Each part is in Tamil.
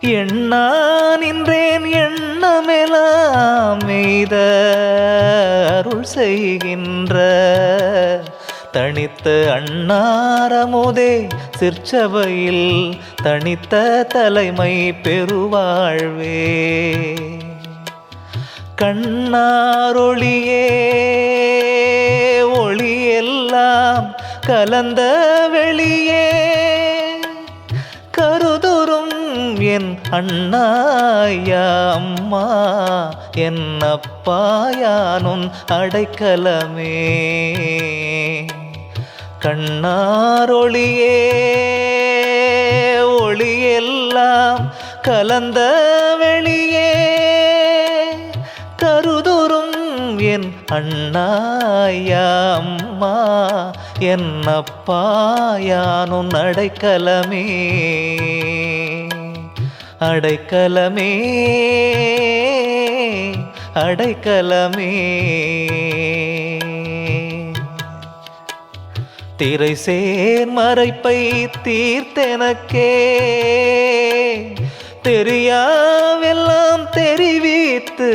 எண்ணா நின்றேன் எண்ணமெல்லாம் எய்த அருள் செய்கின்ற தனித்த அன்னாரமுதே சிற்சபையில் தனித்த தலைமை பெருவாழ்வே. கண்ணாரொளியே ஒளியெல்லாம் கலந்த வெளியே கருதுரும் என் அண்ணாயா அம்மா என் அப்பாயானுன் அடைக்கலமே. கண்ணாரொளியே ஒளியெல்லாம் கலந்த வெளியே கருதுரும் என் அண்ணாயா அம்மா என் அப்பாயானுன் அடைக்கலமே. அடைக்கலமே அடைக்கலமே. திரை சேர் மறைப்பை தீர்த்தெனக்கே தெரியாவெல்லாம் தெரிவித்து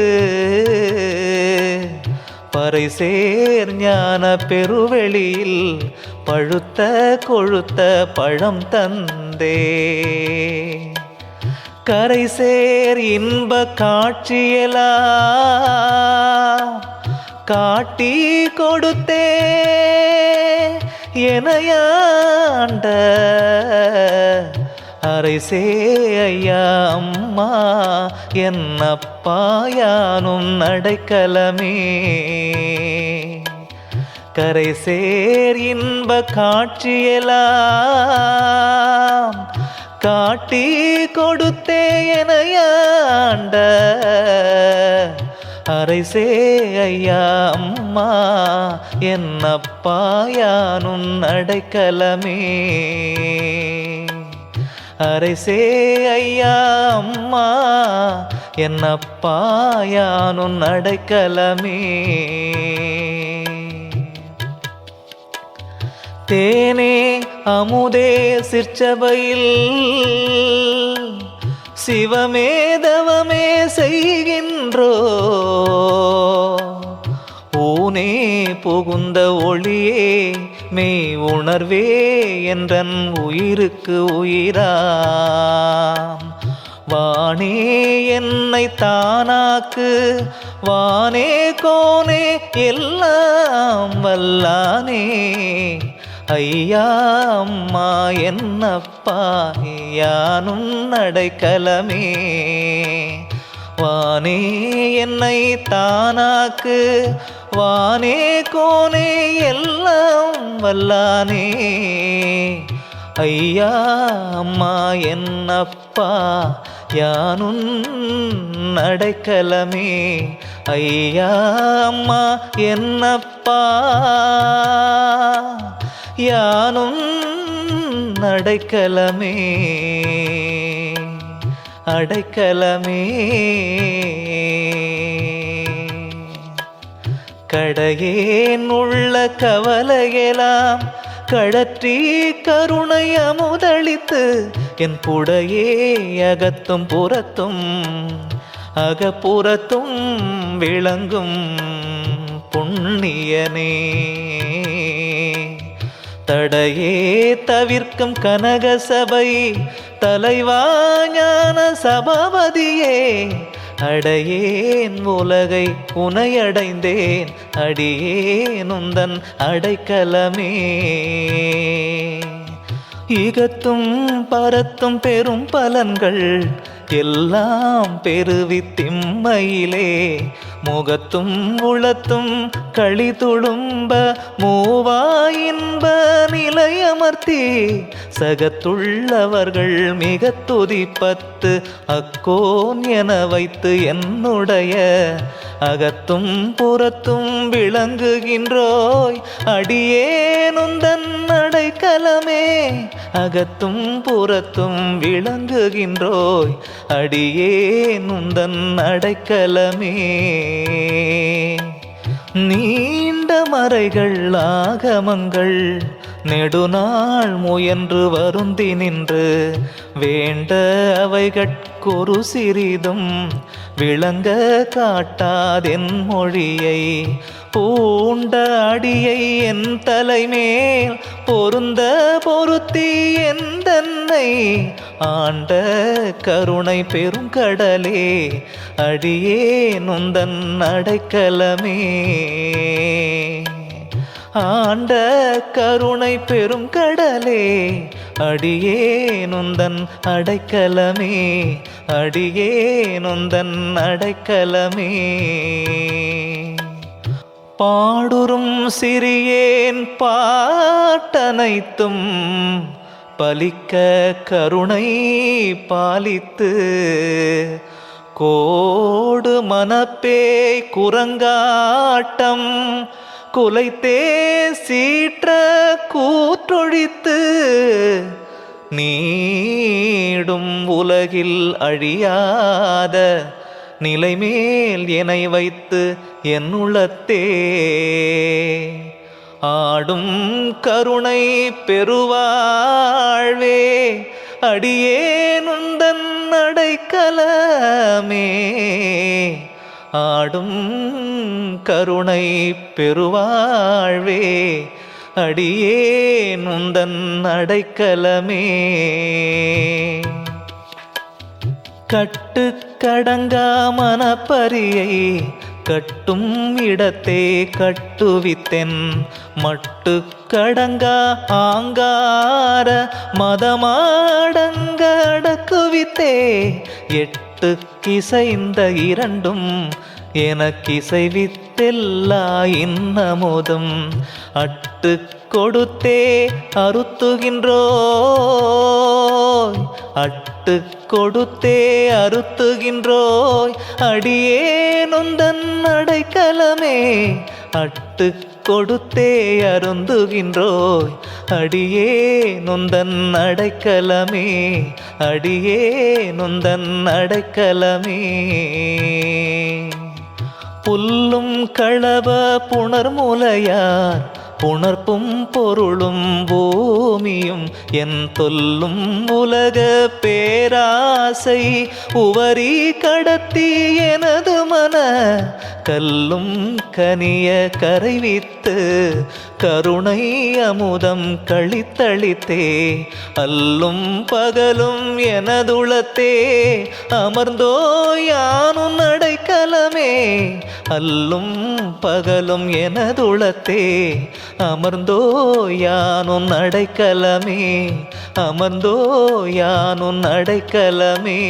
பறைசேர் ஞான பெருவெளியில் பழுத்த கொழுத்த பழம் தந்தே. கரைசேர் இன்ப காட்சியெல்லாம் காட்டி கொடுத்தே எனையாண்ட அரைசே ஐயா அம்மா என் அப்பாயானும் அடைக்கலமே. கரைசேர் இன்ப காட்சியெல்லாம் காட்டி கொடுத்தே எனையாண்ட அரைசே ஐயா அம்மா என் அப்பாயானும் அடைக்கலமே. அரைசே ஐயா அம்மா என் அப்பாயானும் அடைக்கலமே. தேனே அமுதே சிற்சபையில் சிவமே தவமே செய்கின்றோ ஊனே புகுந்த ஒளியே மெய் உணர்வே என்றன் உயிருக்கு உயிராம். வானே என்னை தானாக்கு வானே கோனே எல்லாம் வல்லானே. ஐயா அம்மா என்னப்பா யானும் அடைக்கலமே. வானே என்னை தானாக்கு வானே கோனே எல்லாம் வல்லானே. ஐயா அம்மா என்னப்பா யானும் அடைக்கலமே. ஐயா அம்மா என்னப்பா யானும் அடைக்கலமே. அடைக்கலமே. கடையேன் உள்ள கவலையெல்லாம் கடற்றி கருணை அமுதளித்து என் புடையே அகத்தும் புறத்தும் அகப்புறத்தும் விளங்கும் புண்ணியனே. தடையே தவிர்க்கும் கனக சபை தலைவா ஞான சபாபதியே. அடையேன் உலகை உனையடைந்தேன் அடியேன் உந்தன் அடைக்கலமே. ஈகத்தும் பரத்தும் பெரும் பலன்கள் எல்லாம் பெருவித்திம்மையிலே முகத்தும் உளத்தும் களி துளும்ப மூவா இன்ப நிலையமர்த்தி சகத்துள்ளவர்கள் மிக துதிப்பத்து அக்கோன் என வைத்து என்னுடைய அகத்தும் புறத்தும் விளங்குகின்றோய் அடியேனுந்தன் அடைக்கலமே. அகத்தும் புறத்தும் விளங்குகின்றோய் அடியேனுந்தன் அடைக்கலமே. நீண்ட மறைகள் ஆகமங்கள் நெடுநாள் முயன்று வருந்தி நின்று வேண்ட அவைகட்கொரு சிறிதும் விளங்க காட்டாதென் மொழியை பூண்ட அடியை என் தலைமேல் பொருந்த பொருத்தி என் தன்னை ஆண்ட கருணை பெருங்கடலே அடியே நுந்தன் அடைக்கலமே ஆண்ட கருணை பெருங்கடலே அடியே நுந்தன் அடைக்கலமே அடியே நுந்தன் அடைக்கலமே பாடுறும் சிறியேன் பாட்டனைத்தும் பலிக்க கருணை பாலித்து கோடு மனப்பேய் குரங்காட்டம் குலைத்தே சீற்ற கூற்றொழித்து நீடும் உலகில் அழியாத நிலைமேல் என்னை வைத்து என் உள்ளத்தே ஆடும் கருணை பெருவாழ்வே அடியே நுந்தன் அடைக்கலமே ஆடும் கருணை பெருவாழ்வே அடியே நுந்தன் அடைக்கலமே கட்டு கடங்கா மனப்பரியை கட்டும் இடத்தே கட்டுவித்தென் மட்டு கடங்கா ஆங்கார மதமாடங்க அடக்குவித்தே எட்டு கிசைந்த இரண்டும் எனக்கிசைவித்தெல்லா இன்னமுதும் அட்டு கொடுத்தே அறுத்துகின்றோய் அட்டு கொடுத்தே அறுத்துகின்றோய் அடியே நுந்தன் அடைக்கலமே அட்டு கொடுத்தே அருந்துகின்றோய் அடியே நுந்தன் அடைக்கலமே அடியே நுந்தன் அடைக்கலமே புல்லும் களவ புணர்முலையார் புணர்ப்பும் பொருளும் பூமியும் என் தொல்லும் உலக பேராசை உவரி கடத்தி எனது மன கல்லும் கனிய கரைவித்து கருணை அமுதம் கழித்தளித்தே அல்லும் பகலும் எனதுளத்தே அமர்ந்தோ யானும் அடைக்கலமே அல்லும் பகலும் எனதுளத்தே அமர்ந்தோ யானும் அடைக்கலமே அமர்ந்தோ யானும் அடைக்கலமே